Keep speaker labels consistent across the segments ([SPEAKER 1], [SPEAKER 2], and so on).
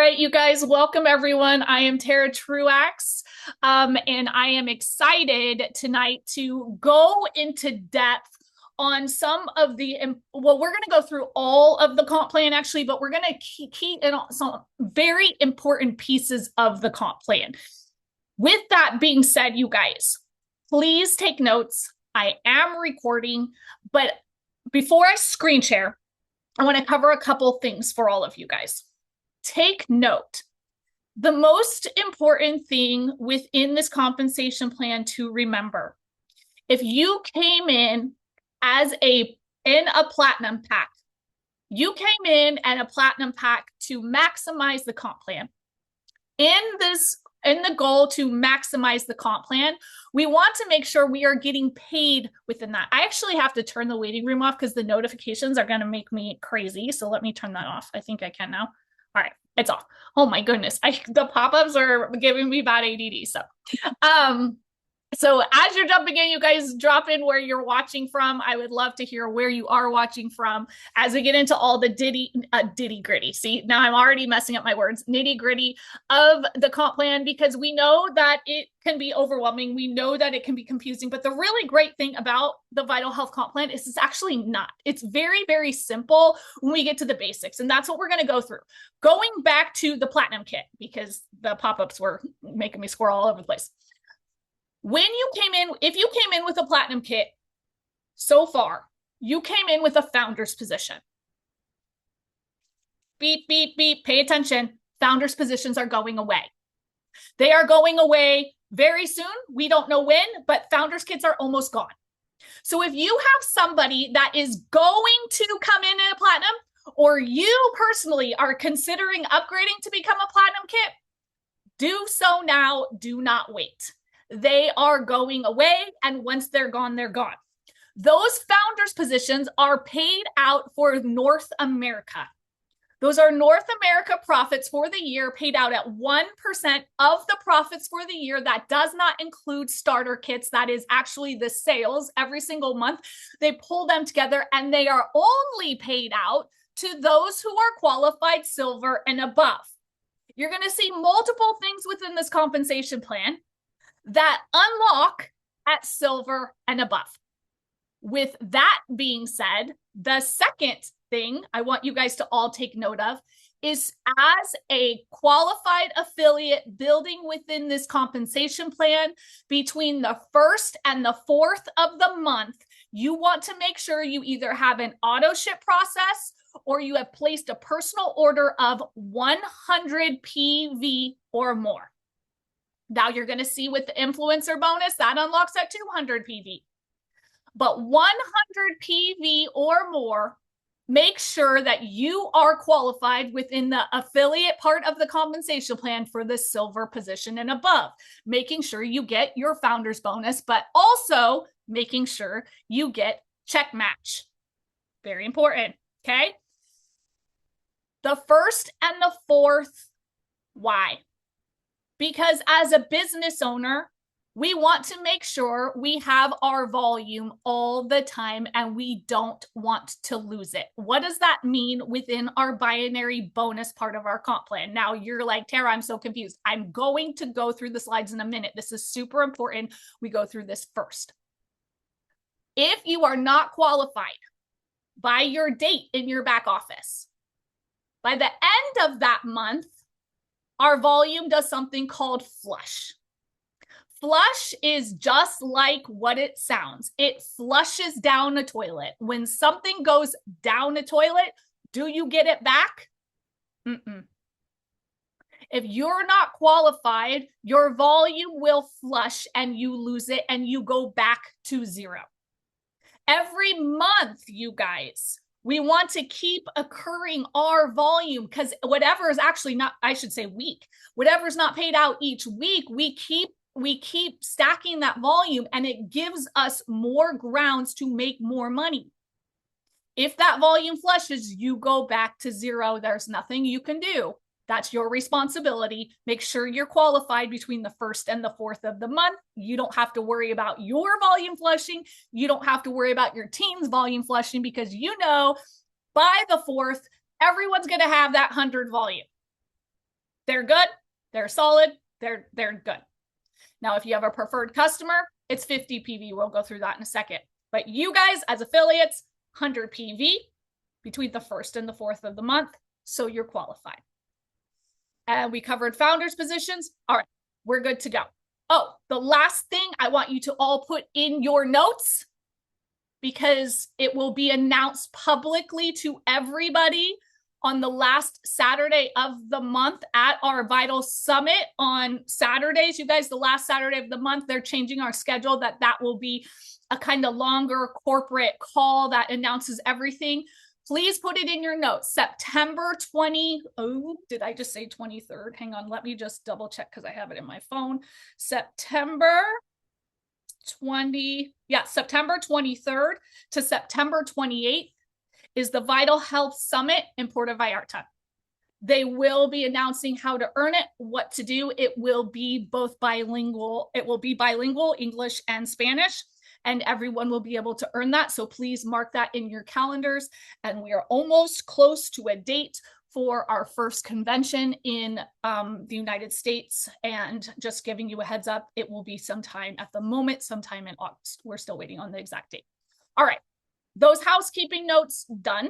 [SPEAKER 1] right, you guys, welcome everyone. I am Tara Truax, and I am excited tonight to go into depth on some of the, well, we're going to go through all of the comp plan actually, but we're going to key in on some very important pieces of the comp plan. With that being said, you guys, please take notes. I am recording, but before I screen share, I want to cover a couple things for all of you guys. Take note. The most important thing within this compensation plan to remember, if you came in a platinum pack, you came in at a platinum pack to maximize the comp plan. In the goal to maximize the comp plan, we want to make sure we are getting paid within that. I actually have to turn the waiting room off because the notifications are going to make me crazy. So let me turn that off. I think I can now. All right, it's off. Oh my goodness. The pop-ups are giving me bad ADD. So as you're jumping in, you guys drop in where you're watching from. I would love to hear where you are watching from as we get into all the ditty gritty. See, now I'm already messing up my words, nitty gritty of the comp plan, because we know that it can be overwhelming. We know that it can be confusing, but the really great thing about the VitalHealth comp plan is it's actually not. It's very, very simple when we get to the basics. And that's what we're going to go through. Going back to the platinum kit, because the pop-ups were making me squirrel all over the place. If you came in with a platinum kit so far, you came in with a founder's position. Beep, beep, beep, pay attention. Founder's positions are going away. They are going away very soon. We don't know when, but founder's kits are almost gone. So if you have somebody that is going to come in a platinum, or you personally are considering upgrading to become a platinum kit, do so now. Do not wait. They are going away, and once they're gone, they're gone. Those founders' positions are paid out for North America. Those are North America profits for the year, paid out at 1% of the profits for the year. That does not include starter kits. That is actually the sales every single month. They pull them together, and they are only paid out to those who are qualified silver and above. You're going to see multiple things within this compensation plan that unlock at silver and above. With that being said, the second thing I want you guys to all take note of is, as a qualified affiliate building within this compensation plan, between the 1st and the 4th of the month, you want to make sure you either have an auto ship process or you have placed a personal order of 100 PV or more. Now you're going to see with the influencer bonus, that unlocks at 200 PV. But 100 PV or more, make sure that you are qualified within the affiliate part of the compensation plan for the silver position and above, making sure you get your founder's bonus, but also making sure you get check match. Very important, okay? The 1st and the 4th, why? Because as a business owner, we want to make sure we have our volume all the time and we don't want to lose it. What does that mean within our binary bonus part of our comp plan? Now you're like, Tara, I'm so confused. I'm going to go through the slides in a minute. This is super important. We go through this first. If you are not qualified by your date in your back office, by the end of that month, our volume does something called flush. Flush is just like what it sounds. It flushes down a toilet. When something goes down a toilet, do you get it back? If you're not qualified, your volume will flush and you lose it and you go back to zero. Every month, you guys, we want to keep accruing our volume, because whatever is actually not, I should say week, whatever's not paid out each week, we keep stacking that volume, and it gives us more grounds to make more money. If that volume flushes, you go back to zero. There's nothing you can do. That's your responsibility. Make sure you're qualified between the 1st and the 4th of the month. You don't have to worry about your volume flushing. You don't have to worry about your team's volume flushing, because you know by the 4th, everyone's going to have that 100 volume. They're good. They're solid. They're good. Now, if you have a preferred customer, it's 50 PV. We'll go through that in a second. But you guys as affiliates, 100 PV between the 1st and the 4th of the month. So you're qualified. And we covered founders positions. All right, we're good to go. Oh, the last thing I want you to all put in your notes, because it will be announced publicly to everybody on the last Saturday of the month at our Vital Summit on Saturdays. You guys, the last Saturday of the month, they're changing our schedule. That will be a kind of longer corporate call that announces everything. Please put it in your notes. September 20. Oh, did I just say 23rd? Hang on. Let me just double check because I have it in my phone. September 23rd to September 28th is the VitalHealth Summit in Puerto Vallarta. They will be announcing how to earn it, what to do. It will be both bilingual. It will be bilingual, English and Spanish, and everyone will be able to earn that. So please mark that in your calendars. And we are almost close to a date for our first convention in the United States. And just giving you a heads up, it will be sometime at the moment, sometime in August. We're still waiting on the exact date. All right, those housekeeping notes done.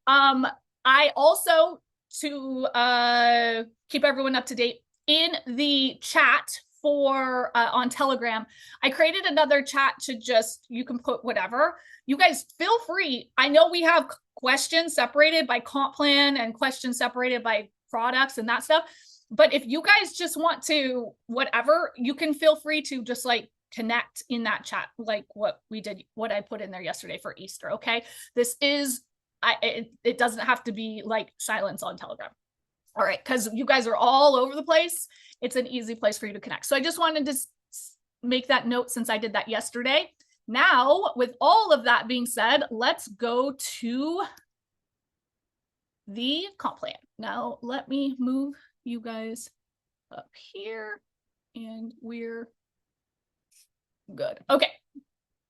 [SPEAKER 1] I also, to keep everyone up to date, in the chat for on Telegram, I created another chat to just, you can put whatever. You guys feel free. I know we have questions separated by comp plan and questions separated by products and that stuff. But if you guys just want to, whatever, you can feel free to just like connect in that chat, like what we did, what I put in there yesterday for Easter. Okay. This is, it doesn't have to be like silence on Telegram. All right. Cause you guys are all over the place. It's an easy place for you to connect. So I just wanted to make that note since I did that yesterday. Now, with all of that being said, let's go to the comp plan. Now, let me move you guys up here and we're good. Okay.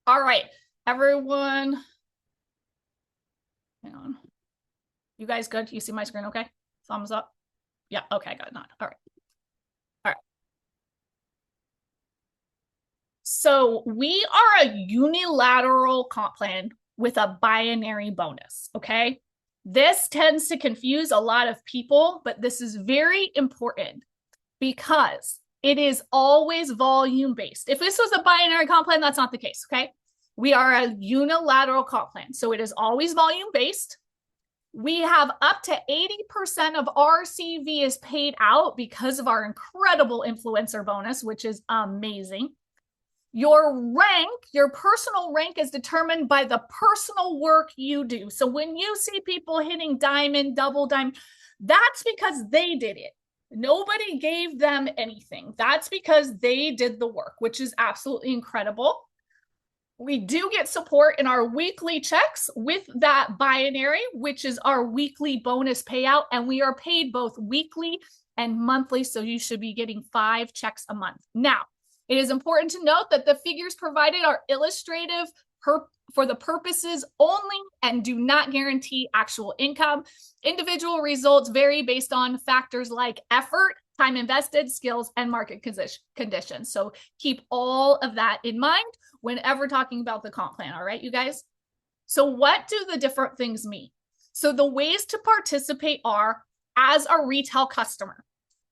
[SPEAKER 1] All right. Everyone, hang on. You guys good? You see my screen okay? Thumbs up. Yeah. Okay. Got it. Not. All right. All right. So we are a unilateral comp plan with a binary bonus. Okay. This tends to confuse a lot of people, but this is very important because it is always volume based. If this was a binary comp plan, that's not the case. Okay. We are a unilateral comp plan. So it is always volume based. We have up to 80% of RCV is paid out because of our incredible influencer bonus, which is amazing. Your rank, your personal rank is determined by the personal work you do. So when you see people hitting diamond, double diamond, that's because they did it. Nobody gave them anything. That's because they did the work, which is absolutely incredible. We do get support in our weekly checks with that binary, which is our weekly bonus payout. And we are paid both weekly and monthly. So you should be getting 5 checks a month. Now, it is important to note that the figures provided are illustrative for the purposes only and do not guarantee actual income. Individual results vary based on factors like effort, time invested, skills, and market conditions. So keep all of that in mind whenever talking about the comp plan. All right, you guys? So what do the different things mean? So the ways to participate are as a retail customer.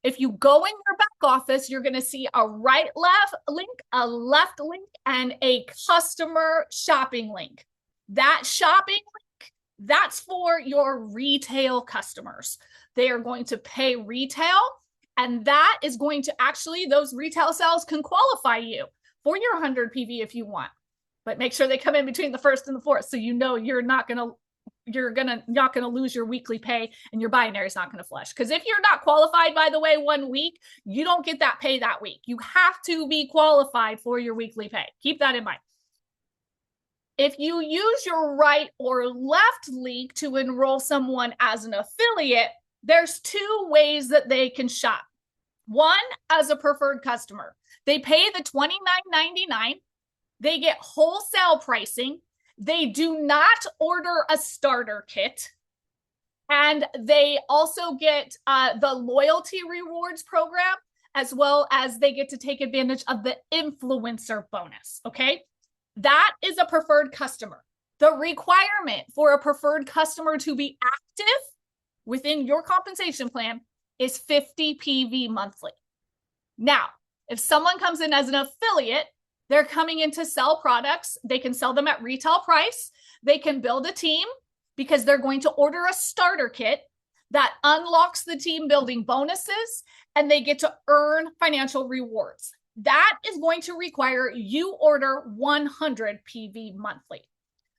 [SPEAKER 1] If you go in your back office, you're going to see a right-left link, a left link, and a customer shopping link. That shopping link, that's for your retail customers. They are going to pay retail, and that is going to actually, those retail sales can qualify you for your 100 PV if you want. But make sure they come in between the 1st and the 4th so you know you're not going to lose your weekly pay and your binary is not going to flush. Because if you're not qualified, by the way, 1 week, you don't get that pay that week. You have to be qualified for your weekly pay. Keep that in mind. If you use your right or left link to enroll someone as an affiliate, there's 2 ways that they can shop. One, as a preferred customer. They pay the $29.99. They get wholesale pricing. They do not order a starter kit. And they also get the loyalty rewards program, as well as they get to take advantage of the influencer bonus. Okay. That is a preferred customer. The requirement for a preferred customer to be active within your compensation plan is 50 PV monthly. Now, if someone comes in as an affiliate, they're coming in to sell products. They can sell them at retail price. They can build a team because they're going to order a starter kit that unlocks the team building bonuses, and they get to earn financial rewards. That is going to require you order 100 PV monthly.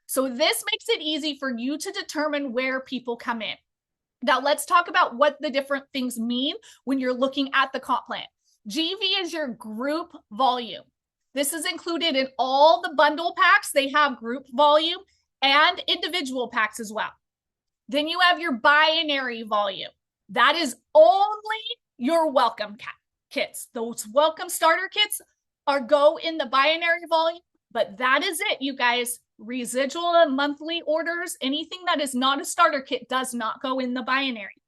[SPEAKER 1] So this makes it easy for you to determine where people come in. Now let's talk about what the different things mean when you're looking at the comp plan. GV is your group volume. This is included in all the bundle packs. They have group volume and individual packs as well. Then you have your binary volume. That is only your welcome kits. Those welcome starter kits go in the binary volume, but that is it, you guys. Residual and monthly orders, anything that is not a starter kit does not go in the binary.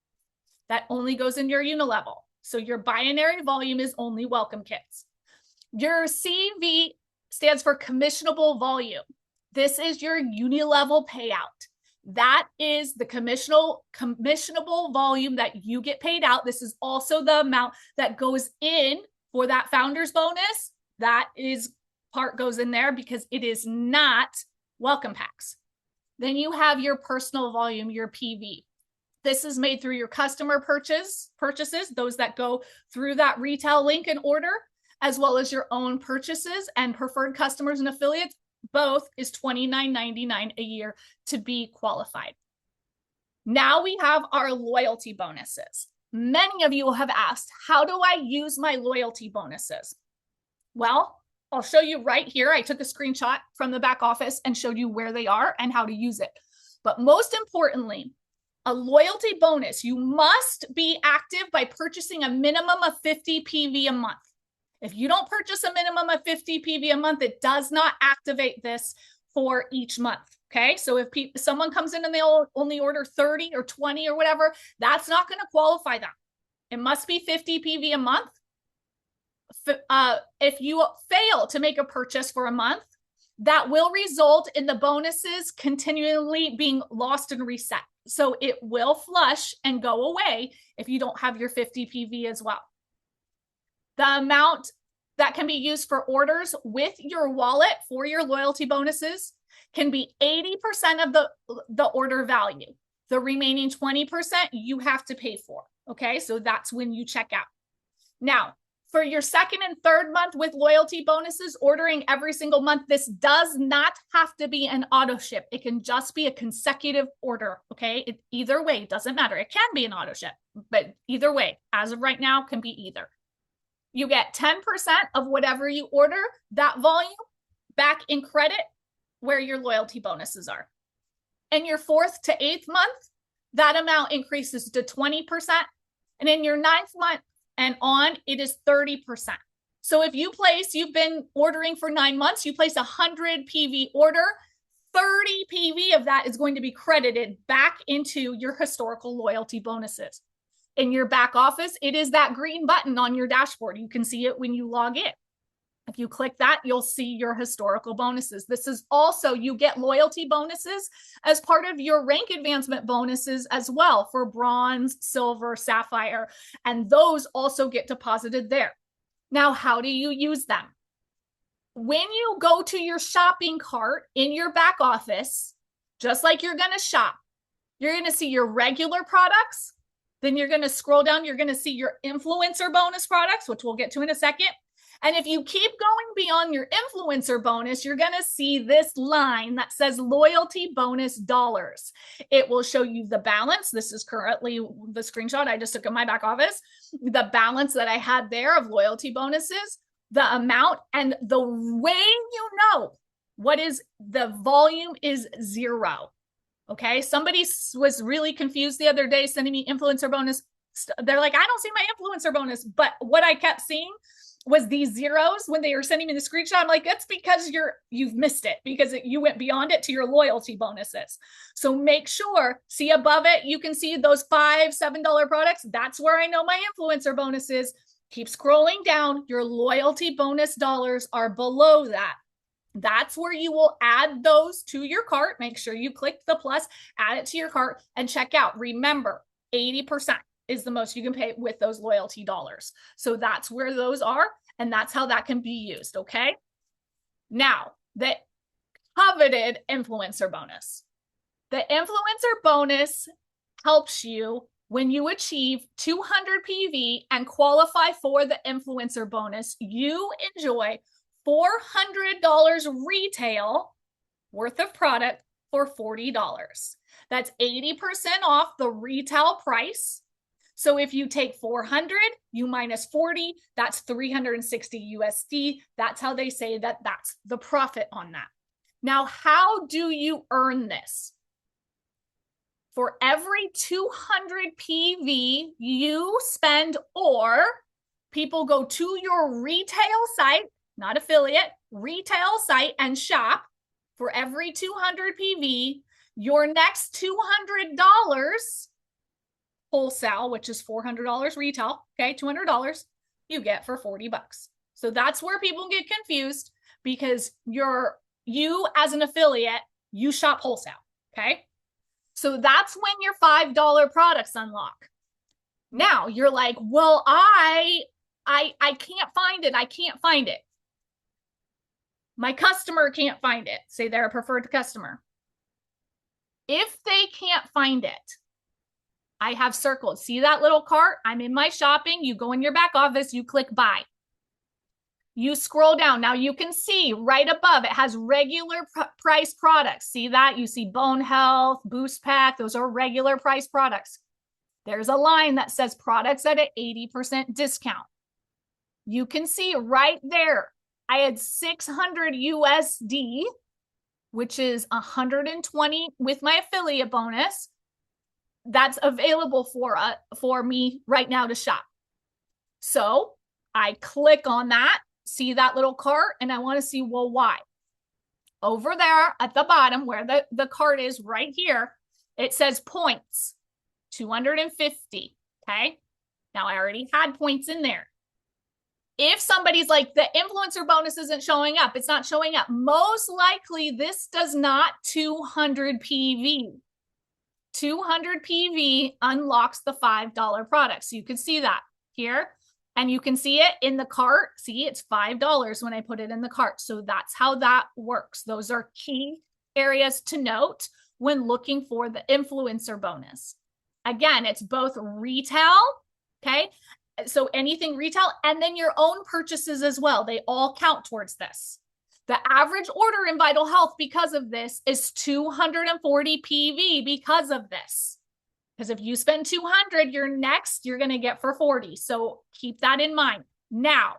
[SPEAKER 1] That only goes in your unilevel. So your binary volume is only welcome kits. Your CV stands for commissionable volume. This is your unilevel payout. That is the commissionable volume that you get paid out. This is also the amount that goes in for that founder's bonus. That is part goes in there because it is not welcome packs. Then you have your personal volume, your PV. This is made through your customer purchases, those that go through that retail link and order, as well as your own purchases and preferred customers and affiliates. Both is $29.99 a year to be qualified. Now we have our loyalty bonuses. Many of you have asked, how do I use my loyalty bonuses? Well, I'll show you right here. I took a screenshot from the back office and showed you where they are and how to use it. But most importantly, a loyalty bonus, you must be active by purchasing a minimum of 50 PV a month. If you don't purchase a minimum of 50 PV a month, it does not activate this for each month. Okay. So if someone comes in and they'll only order 30 or 20 or whatever, that's not going to qualify them. It must be 50 PV a month. If you fail to make a purchase for a month, that will result in the bonuses continually being lost and reset. So it will flush and go away if you don't have your 50 PV as well. The amount that can be used for orders with your wallet for your loyalty bonuses can be 80% of the order value. The remaining 20% you have to pay for. Okay, so that's when you check out. Now, for your second and third month with loyalty bonuses, ordering every single month, this does not have to be an auto ship. It can just be a consecutive order, okay? Either way, it doesn't matter. It can be an auto ship, but either way, as of right now, can be either. You get 10% of whatever you order, that volume, back in credit where your loyalty bonuses are. In your fourth to eighth month, that amount increases to 20%. And in your ninth month, and on, it is 30%. So if you've been ordering for 9 months, you place 100 PV order, 30 PV of that is going to be credited back into your historical loyalty bonuses. In your back office, it is that green button on your dashboard. You can see it when you log in. If you click that, you'll see your historical bonuses. This is also, you get loyalty bonuses as part of your rank advancement bonuses as well for bronze, silver, sapphire, and those also get deposited there. Now, how do you use them? When you go to your shopping cart in your back office, just like you're going to shop, you're going to see your regular products. Then you're going to scroll down. You're going to see your influencer bonus products, which we'll get to in a second. And if you keep going beyond your influencer bonus, you're going to see this line that says loyalty bonus dollars. It will show you the balance. This is currently the screenshot I just took in my back office. The balance that I had there of loyalty bonuses, the amount, and the way you know what is the volume is 0. Okay. Somebody was really confused the other day sending me influencer bonus. They're like, I don't see my influencer bonus. But what I kept seeing was these zeros when they were sending me the screenshot. I'm like, that's because you've missed it, because you went beyond it to your loyalty bonuses. So make sure, see above it, you can see those $5-7 products. That's where I know my influencer bonus is. Keep scrolling down. Your loyalty bonus dollars are below that. That's where you will add those to your cart. Make sure you click the plus, add it to your cart, and check out. Remember, 80% is the most you can pay with those loyalty dollars. So that's where those are, and that's how that can be used, okay? Now, the coveted influencer bonus. The influencer bonus helps you when you achieve 200 PV and qualify for the influencer bonus. You enjoy $400 retail worth of product for $40. That's 80% off the retail price. So if you take 400, you minus 40, that's 360 USD. That's how they say that that's the profit on that. Now, how do you earn this? For every 200 PV you spend, or people go to your retail site, not affiliate, retail site, and shop, for every 200 PV, your next $200 wholesale, which is $400 retail, okay, $200, you get for $40. So that's where people get confused, because you as an affiliate, you shop wholesale, okay? So that's when your $5 products unlock. Now you're like, well, I can't find it. I can't find it. My customer can't find it. Say they're a preferred customer. If they can't find it, I have circled. See that little cart? I'm in my shopping. You go in your back office, you click buy. You scroll down. Now you can see right above, it has regular price products. See that? You see Bone Health, Boost Pack. Those are regular price products. There's a line that says products at an 80% discount. You can see right there, I had 600 USD, which is 120 with my affiliate bonus. That's available for me right now to shop. So I click on that, see that little cart, and I want to see, well, why? Over there at the bottom where the cart is right here, it says points, 250, okay? Now I already had points in there. If somebody's like, the influencer bonus isn't showing up, it's not showing up, most likely this does not 200 PV. 200 PV unlocks the $5 product. So you can see that here, and you can see it in the cart. See, it's $5 when I put it in the cart. So that's how that works. Those are key areas to note when looking for the influencer bonus. Again, it's both retail, okay? So anything retail, and then your own purchases as well. They all count towards this. The average order in VitalHealth because of this is 240 PV because of this. Because if you spend 200, you're going to get for 40. So keep that in mind. Now,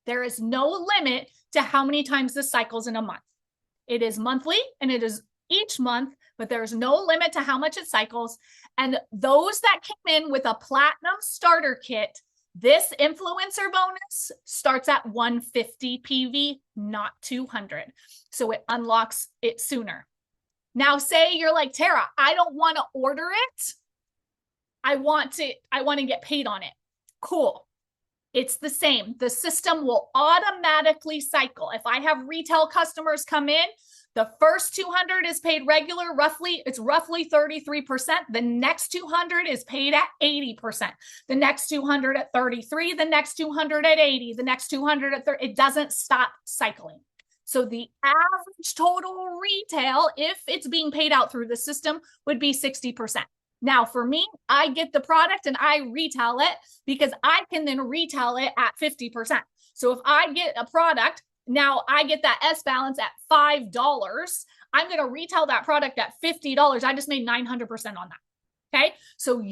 [SPEAKER 1] there is no limit to how many times this cycles in a month. It is monthly and it is each month, but there's no limit to how much it cycles. And those that came in with a platinum starter kit, this influencer bonus starts at 150 PV, not 200. So it unlocks it sooner. Now, say you're like, Tara, I don't want to order it. I want to get paid on it. Cool. It's the same. The system will automatically cycle. If I have retail customers come in, the first 200 is paid regular, it's roughly 33%. The next 200 is paid at 80%. The next 200 at 33, the next 200 at 80, the next 200 at 30. It doesn't stop cycling. So the average total retail, if it's being paid out through the system, would be 60%. Now, for me, I get the product and I retail it because I can then retail it at 50%. So if I get a product, now I get that S balance at $5. I'm going to retail that product at $50. I just made 900% on that. Okay. So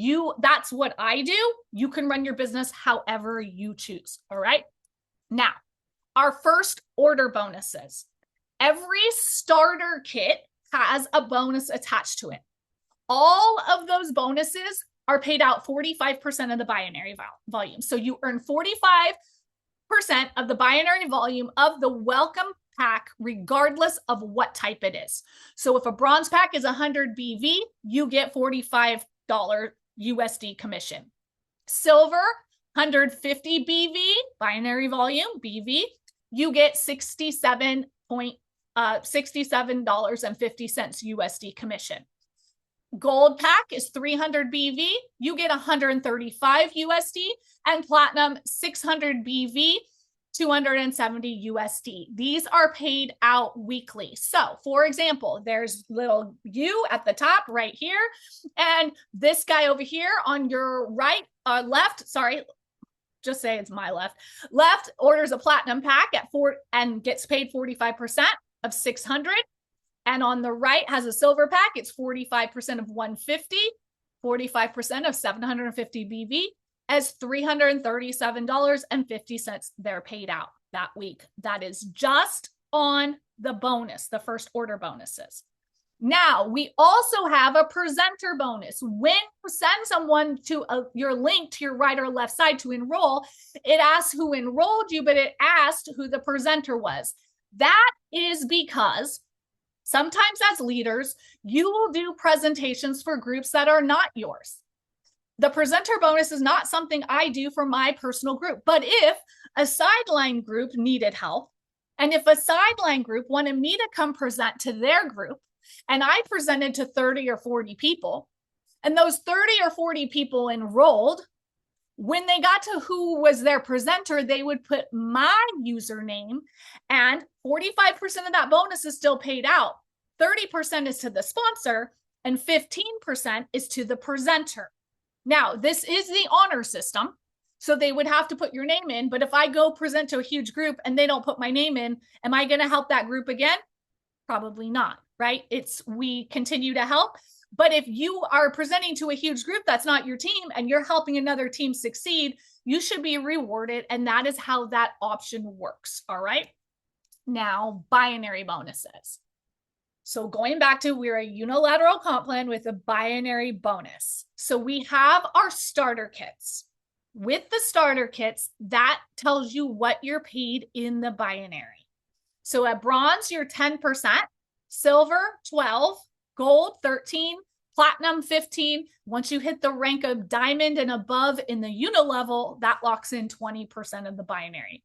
[SPEAKER 1] that's what I do. You can run your business however you choose. All right. Now, our first order bonuses. Every starter kit has a bonus attached to it. All of those bonuses are paid out 45% of the binary volume. So you earn 45% of the binary volume of the welcome pack, regardless of what type it is. So if a bronze pack is 100 BV, you get $45 USD commission. Silver, 150 BV, binary volume, BV, you get $67.50 USD commission. Gold pack is 300 BV, you get 135 USD, and platinum 600 BV, 270 USD. These are paid out weekly. So for example, there's little you at the top right here, and this guy over here on your right, left, sorry, just say it's my left orders a platinum pack at and gets paid 45% of 600. And on the right has a silver pack. It's 45% of 150, 45% of 750 BV as $337.50 they're paid out that week. That is just on the bonus, the first order bonuses. Now, we also have a presenter bonus. When you send someone to your link to your right or left side to enroll, it asks who enrolled you, but it asked who the presenter was. That is because sometimes as leaders, you will do presentations for groups that are not yours. The presenter bonus is not something I do for my personal group, but if a sideline group needed help, and if a sideline group wanted me to come present to their group, and I presented to 30 or 40 people, and those 30 or 40 people enrolled, when they got to who was their presenter, they would put my username, and 45% of that bonus is still paid out. 30% is to the sponsor, and 15% is to the presenter. Now, this is the honor system, so they would have to put your name in, but if I go present to a huge group and they don't put my name in, am I going to help that group again? Probably not, right? We continue to help. But if you are presenting to a huge group that's not your team and you're helping another team succeed, you should be rewarded. And that is how that option works. All right. Now, binary bonuses. So going back to, we're a unilateral comp plan with a binary bonus. So we have our starter kits. With the starter kits, that tells you what you're paid in the binary. So at bronze, you're 10%, silver, 12, gold, 13, platinum, 15. Once you hit the rank of diamond and above in the unilevel, that locks in 20% of the binary.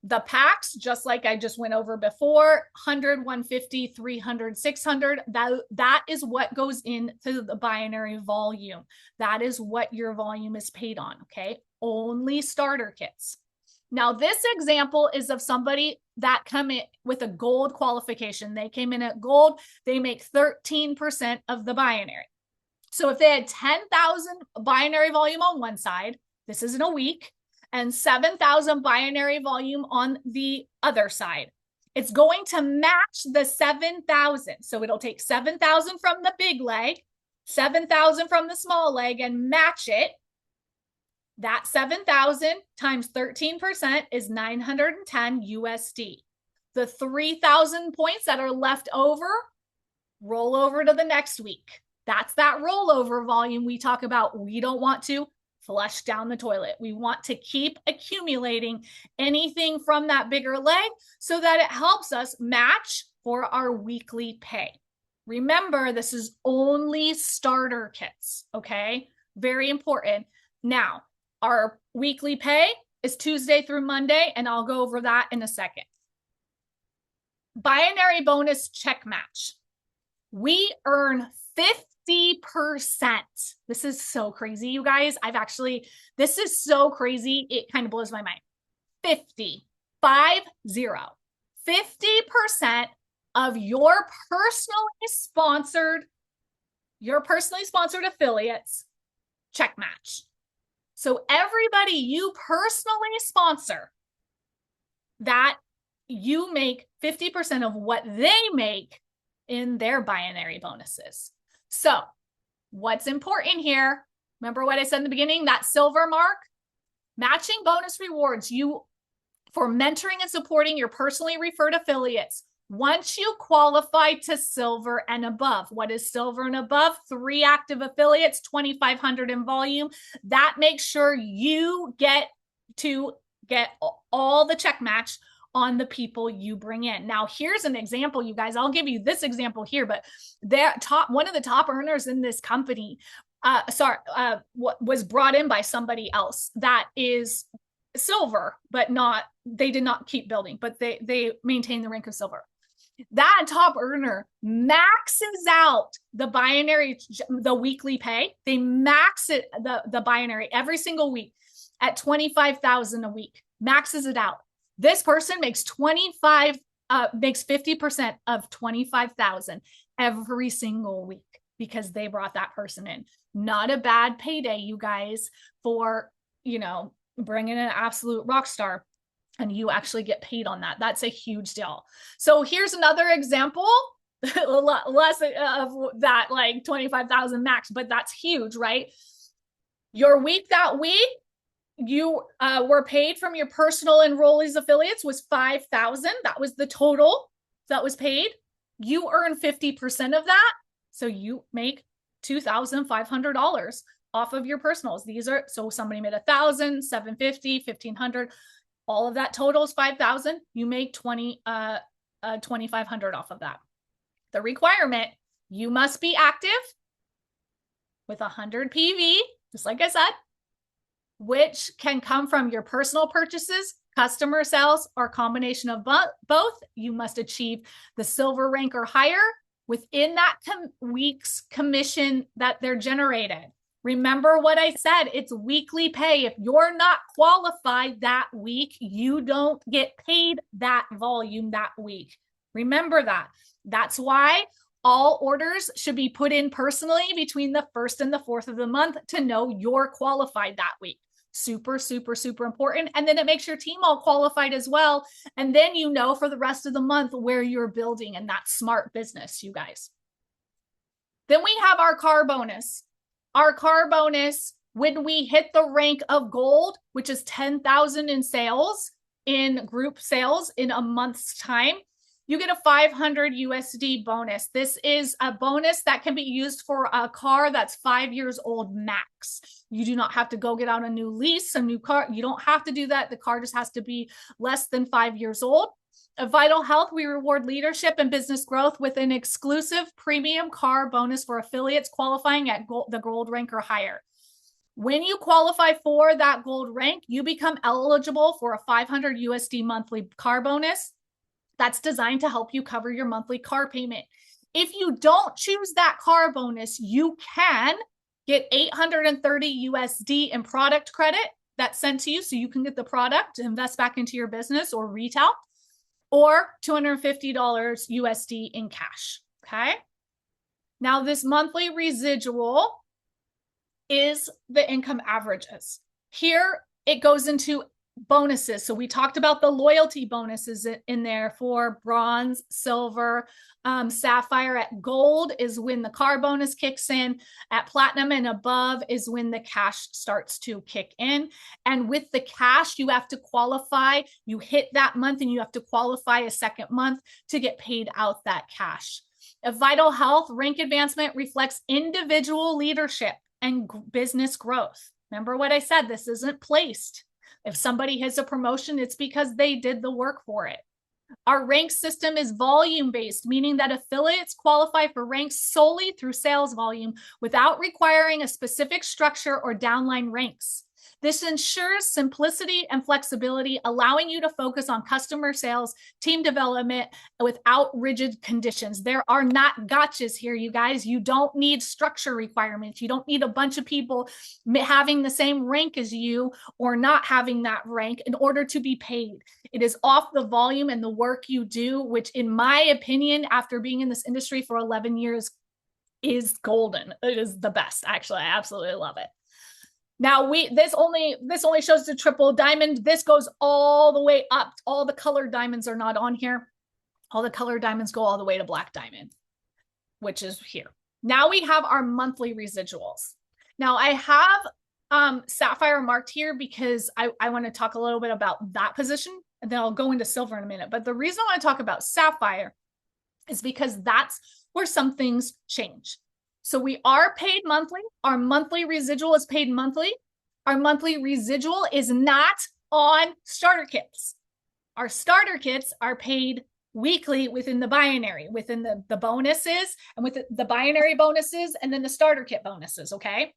[SPEAKER 1] The packs, just like I just went over before, 100, 150, 300, 600, that is what goes into the binary volume. That is what your volume is paid on, okay? Only starter kits. Now, this example is of somebody that come in with a gold qualification. They came in at gold. They make 13% of the binary. So if they had 10,000 binary volume on one side, this is in a week, and 7,000 binary volume on the other side, it's going to match the 7,000. So it'll take 7,000 from the big leg, 7,000 from the small leg, and match it. That 7,000 times 13% is 910 USD. The 3,000 points that are left over, roll over to the next week. That's that rollover volume we talk about. We don't want to flush down the toilet. We want to keep accumulating anything from that bigger leg so that it helps us match for our weekly pay. Remember, this is only starter kits, okay? Very important. Now, our weekly pay is Tuesday through Monday, and I'll go over that in a second. Binary bonus check match. We earn 50%. This is so crazy, you guys. This is so crazy. It kind of blows my mind. 50% of your personally sponsored affiliates check match. So everybody you personally sponsor, that you make 50% of what they make in their binary bonuses. So what's important here? Remember what I said in the beginning, that silver mark? Matching bonus rewards you for mentoring and supporting your personally referred affiliates Once you qualify to silver and above, what is silver and above? 3 active affiliates, 2,500 in volume. That makes sure you get all the check match on the people you bring in. Now, here's an example, you guys. I'll give you this example here, but one of the top earners in this company, was brought in by somebody else that is silver, but they did not keep building, but they maintain the rank of silver. That top earner maxes out the weekly pay. They max it, the binary every single week at 25,000 a week, maxes it out. This person makes 50% of 25,000 every single week because they brought that person in. Not a bad payday, you guys, for, bringing in an absolute rock star. And you actually get paid on that. That's a huge deal. So here's another example, less of that, like 25,000 max, but that's huge, right? Your week that week, you were paid from your personal enrollees affiliates was 5,000. That was the total that was paid. You earn 50% of that. So you make $2,500 off of your personals. So somebody made 1,000, 750, 1,500. All of that total is 5,000. You make 2,500 off of that. The requirement, you must be active with 100 PV, just like I said, which can come from your personal purchases, customer sales, or a combination of both. You must achieve the silver rank or higher within that week's commission that they're generated. Remember what I said, it's weekly pay. If you're not qualified that week, you don't get paid that volume that week. Remember that. That's why all orders should be put in personally between the 1st and the 4th of the month to know you're qualified that week. Super, super, super important. And then it makes your team all qualified as well. And then you know for the rest of the month where you're building, and that's smart business, you guys. Then we have our car bonus. Our car bonus, when we hit the rank of gold, which is 10,000 in sales, in group sales in a month's time, you get a 500 USD bonus. This is a bonus that can be used for a car that's 5 years old max. You do not have to go get out a new lease, a new car. You don't have to do that. The car just has to be less than 5 years old. At VitalHealth, we reward leadership and business growth with an exclusive premium car bonus for affiliates qualifying at the gold rank or higher. When you qualify for that gold rank, you become eligible for a 500 USD monthly car bonus that's designed to help you cover your monthly car payment. If you don't choose that car bonus, you can get 830 USD in product credit that's sent to you so you can get the product to invest back into your business or retail, or $250 USD in cash, okay? Now, this monthly residual is the income averages. Here, it goes into bonuses. So we talked about the loyalty bonuses in there for bronze, silver, sapphire. At gold is when the car bonus kicks in. At platinum and above is when the cash starts to kick in. And with the cash, you have to qualify. You hit that month and you have to qualify a second month to get paid out that cash. A VitalHealth rank advancement reflects individual leadership and business growth. Remember what I said, this isn't placed. If somebody hits a promotion, it's because they did the work for it. Our rank system is volume-based, meaning that affiliates qualify for ranks solely through sales volume without requiring a specific structure or downline ranks. This ensures simplicity and flexibility, allowing you to focus on customer sales, team development without rigid conditions. There are not gotchas here, you guys. You don't need structure requirements. You don't need a bunch of people having the same rank as you or not having that rank in order to be paid. It is off the volume and the work you do, which in my opinion, after being in this industry for 11 years, is golden. It is the best. Actually, I absolutely love it. Now this only shows the triple diamond. This goes all the way up. All the colored diamonds are not on here. All the colored diamonds go all the way to black diamond, which is here. Now we have our monthly residuals. Now I have sapphire marked here because I want to talk a little bit about that position And then I'll go into silver in a minute. But the reason I want to talk about sapphire is because that's where some things change. So we are paid monthly. Our monthly residual is paid monthly. Our monthly residual is not on starter kits. Our starter kits are paid weekly within the binary, within the bonuses and with the binary bonuses and then the starter kit bonuses, okay?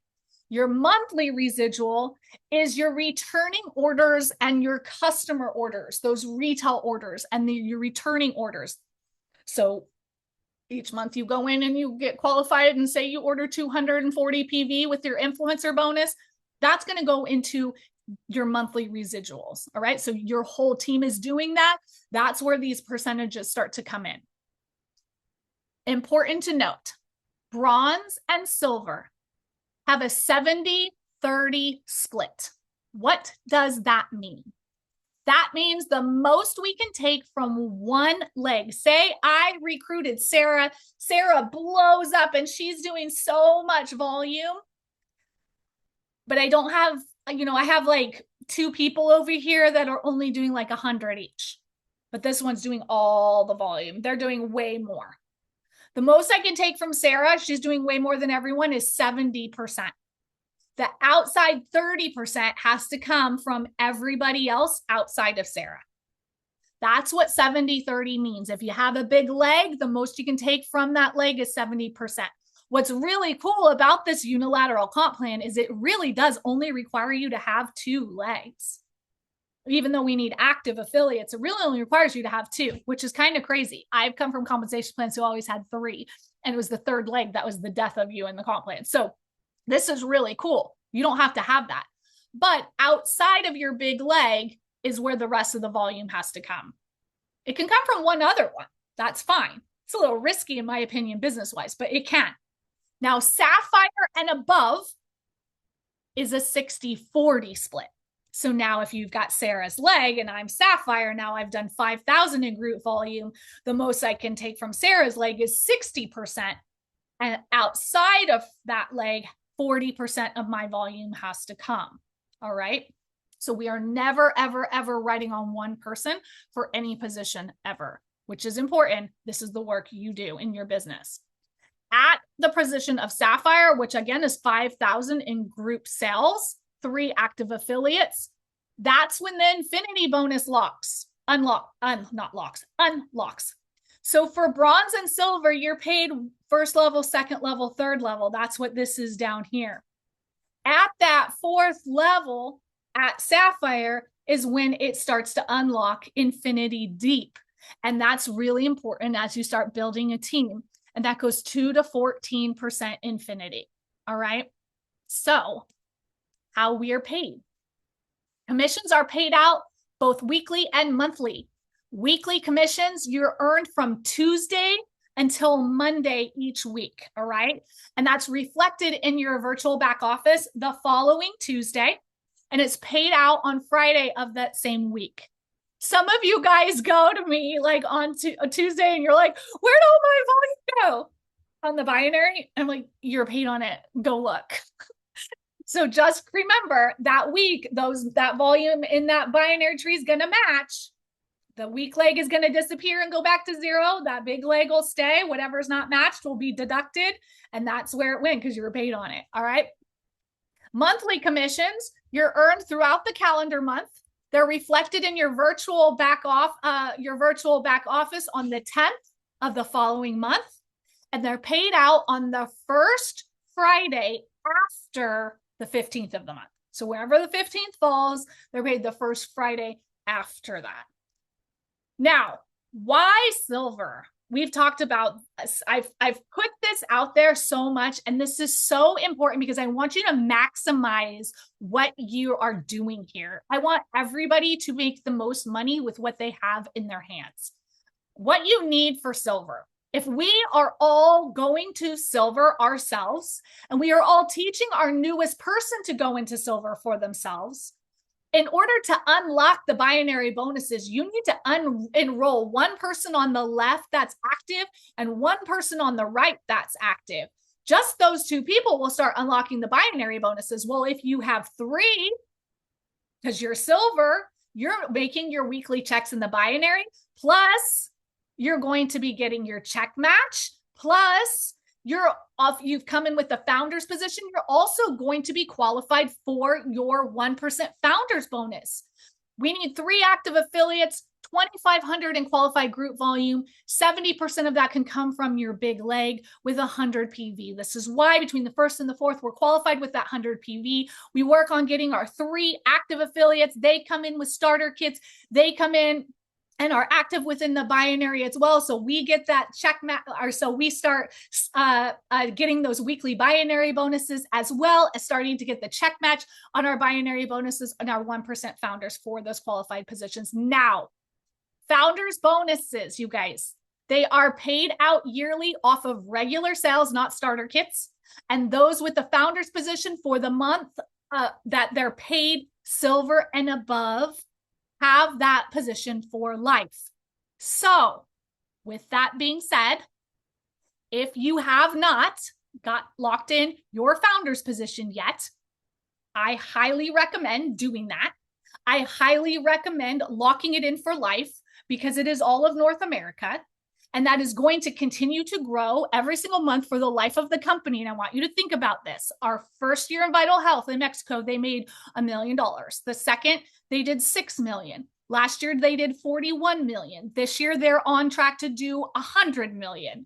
[SPEAKER 1] Your monthly residual is your returning orders and your customer orders, those retail orders and your returning orders. So each month you go in and you get qualified and say you order 240 PV with your influencer bonus, that's going to go into your monthly residuals. All right. So your whole team is doing that. That's where these percentages start to come in. Important to note, bronze and silver have a 70-30 split. What does that mean? That means the most we can take from one leg. Say I recruited Sarah. Sarah blows up and she's doing so much volume, but I don't have, I have like 2 people over here that are only doing like 100 each, but this one's doing all the volume. They're doing way more. The most I can take from Sarah, she's doing way more than everyone, is 70%. The outside 30% has to come from everybody else outside of Sarah. That's what 70-30 means. If you have a big leg, the most you can take from that leg is 70%. What's really cool about this unilateral comp plan is it really does only require you to have 2 legs. Even though we need active affiliates, it really only requires you to have 2, which is kind of crazy. I've come from compensation plans who always had 3, and it was the 3rd leg that was the death of you in the comp plan. So this is really cool. You don't have to have that. But outside of your big leg is where the rest of the volume has to come. It can come from one other one. That's fine. It's a little risky in my opinion, business-wise, but it can. Now, sapphire and above is a 60-40 split. So now if you've got Sarah's leg and I'm sapphire, now I've done 5,000 in group volume. The most I can take from Sarah's leg is 60%. And outside of that leg, 40% of my volume has to come. All right. So we are never, ever, ever writing on one person for any position ever, which is important. This is the work you do in your business. At the position of sapphire, which again is 5,000 in group sales, 3 active affiliates, that's when the infinity bonus unlocks. So for bronze and silver, you're paid 1st level, 2nd level, 3rd level. That's what this is down here. At that 4th level at sapphire is when it starts to unlock infinity deep. And that's really important as you start building a team. And that goes 2 to 14% infinity. All right. So how we are paid. Commissions are paid out both weekly and monthly. Weekly commissions, you're earned from Tuesday until Monday each week, all right? And that's reflected in your virtual back office the following Tuesday, and it's paid out on Friday of that same week. Some of you guys go to me like on a Tuesday and you're like, where'd all my volume go? On the binary? I'm like, you're paid on it. Go look. So just remember that week, that volume in that binary tree is going to match. The weak leg is going to disappear and go back to 0. That big leg will stay. Whatever's not matched will be deducted. And that's where it went because you were paid on it. All right. Monthly commissions, you're earned throughout the calendar month. They're reflected in your virtual back office on the 10th of the following month. And they're paid out on the first Friday after the 15th of the month. So wherever the 15th falls, they're paid the first Friday after that. Now, why silver? We've talked about this. I've put this out there so much, and this is so important because I want you to maximize what you are doing here. I want everybody to make the most money with what they have in their hands. What you need for silver. If we are all going to silver ourselves, and we are all teaching our newest person to go into silver for themselves, in order to unlock the binary bonuses, you need to enroll one person on the left that's active and one person on the right that's active. Just those 2 people will start unlocking the binary bonuses. Well, if you have 3, because you're silver, you're making your weekly checks in the binary, plus you're going to be getting your check match, plus you've come in with the founder's position. You're also going to be qualified for your 1% founders bonus. We need 3 active affiliates, 2,500 in qualified group volume. 70% of that can come from your big leg with 100 PV. This is why between the 1st and the 4th, we're qualified with that 100 PV. We work on getting our 3 active affiliates. They come in with starter kits. They come in and are active within the binary as well. So we get that check match, or so we start getting those weekly binary bonuses, as well as starting to get the check match on our binary bonuses and our 1% founders for those qualified positions. Now, founders bonuses, you guys, they are paid out yearly off of regular sales, not starter kits. And those with the founders position for the month that they're paid silver and above have that position for life. So with that being said, if you have not got locked in your founder's position yet, I highly recommend doing that. I highly recommend locking it in for life, because it is all of North America. And that is going to continue to grow every single month for the life of the company. And I want you to think about this. Our first year in VitalHealth in Mexico, they made $1 million. The second, they did $6 million. Last year, they did $41 million. This year, they're on track to do $100 million.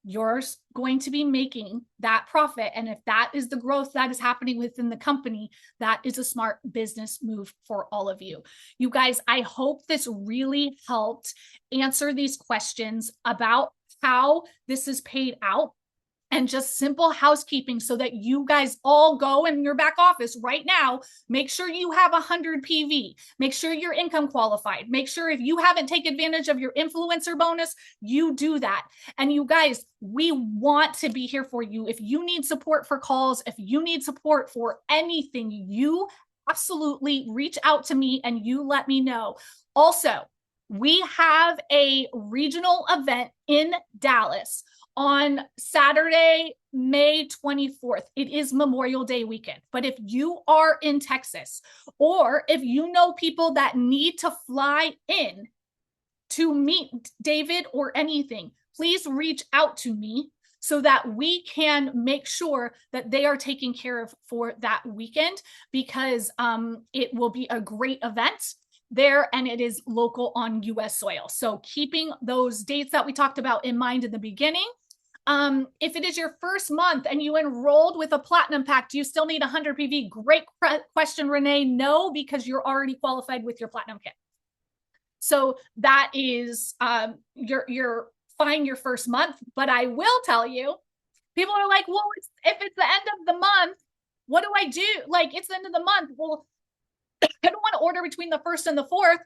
[SPEAKER 1] You're going to be making that profit. And if that is the growth that is happening within the company, that is a smart business move for all of you. You guys, I hope this really helped answer these questions about how this is paid out, and just simple housekeeping so that you guys all go in your back office right now. Make sure you have 100 PV. Make sure you're income qualified. Make sure if you haven't taken advantage of your influencer bonus, you do that. And you guys, we want to be here for you. If you need support for calls, if you need support for anything, you absolutely reach out to me and you let me know. Also, we have a regional event in Dallas on Saturday, May 24th. It is Memorial Day weekend. But if you are in Texas, or if you know people that need to fly in to meet David or anything, please reach out to me so that we can make sure that they are taken care of for that weekend, because it will be a great event there, and it is local on US soil. So keeping those dates that we talked about in mind in the beginning. If it is your first month and you enrolled with a platinum pack, do you still need 100 PV? Great question, Renee. No, because you're already qualified with your platinum kit. So that is, you're fine your first month. But I will tell you, people are like, well, if it's the end of the month, what do I do? Like, it's the end of the month. Well, I don't want to order between the 1st and the 4th.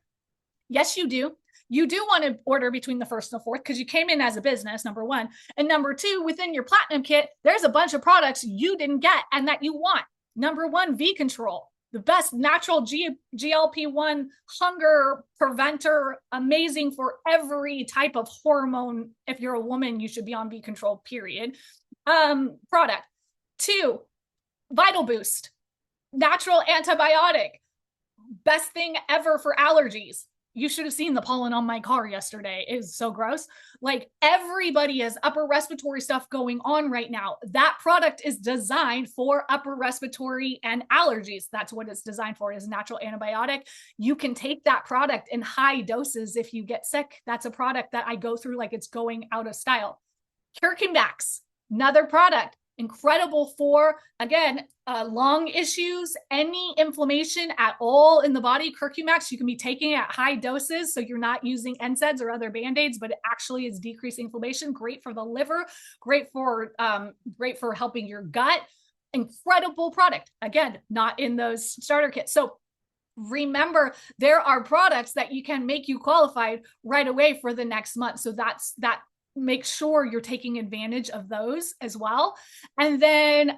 [SPEAKER 1] Yes, you do. You do want to order between the 1st and the 4th because you came in as a business, number one. And number two, within your platinum kit, there's a bunch of products you didn't get and that you want. Number one, V Control, the best natural GLP-1 hunger preventer, amazing for every type of hormone. If you're a woman, you should be on V Control, period. Product. 2, Vital Boost, natural antibiotic, best thing ever for allergies. You should have seen the pollen on my car yesterday. It was so gross. Like, everybody has upper respiratory stuff going on right now. That product is designed for upper respiratory and allergies. That's what it's designed for, is natural antibiotic. You can take that product in high doses if you get sick. That's a product that I go through like it's going out of style. Curcumin Max, another product. Incredible for, again, lung issues, any inflammation at all in the body. Curcumin Max, you can be taking it at high doses, so you're not using NSAIDs or other Band-Aids, but it actually is decreasing inflammation. Great for the liver, great for helping your gut. Incredible product. Again, not in those starter kits. So remember, there are products that you can make you qualified right away for the next month. So that make sure you're taking advantage of those as well. And then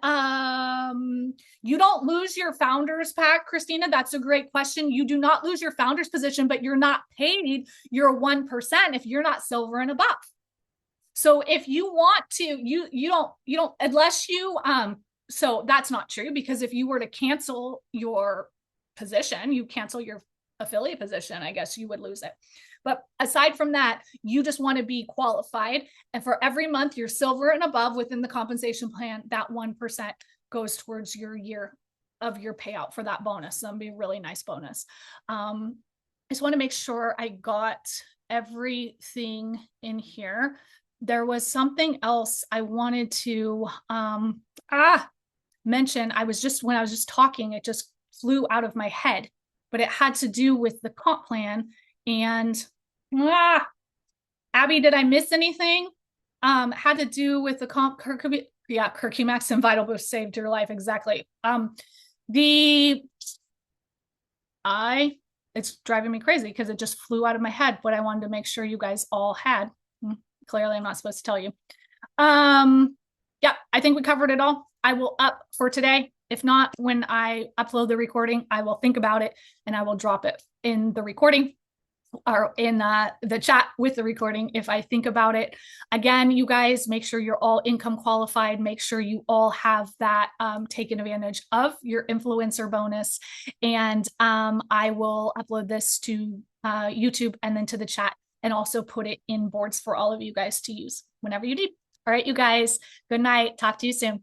[SPEAKER 1] you don't lose your founders pack, Christina. That's a great question. You do not lose your founders position, but you're not paid your 1% if you're not silver and above. So if you want to, you don't unless you so that's not true, because if you were to cancel your position, you cancel your affiliate position, I guess you would lose it. But aside from that, you just want to be qualified. And for every month you're silver and above within the compensation plan, that 1% goes towards your year of your payout for that bonus. So that'd be a really nice bonus. I just want to make sure I got everything in here. There was something else I wanted to mention. When I was just talking, it just flew out of my head, but it had to do with the comp plan. And Abby, did I miss anything? Had to do with the comp. Curcumax and Vital Boost saved your life. Exactly. It's driving me crazy because it just flew out of my head, but I wanted to make sure you guys all had. Clearly, I'm not supposed to tell you. Yeah, I think we covered it all. I will up for today. If not, when I upload the recording, I will think about it and I will drop it in the recording or in the chat with the recording if I think about it. Again, you guys, make sure you're all income qualified. Make sure you all have that taken advantage of your influencer bonus. And I will upload this to YouTube and then to the chat and also put it in boards for all of you guys to use whenever you need. All right, you guys, good night. Talk to you soon.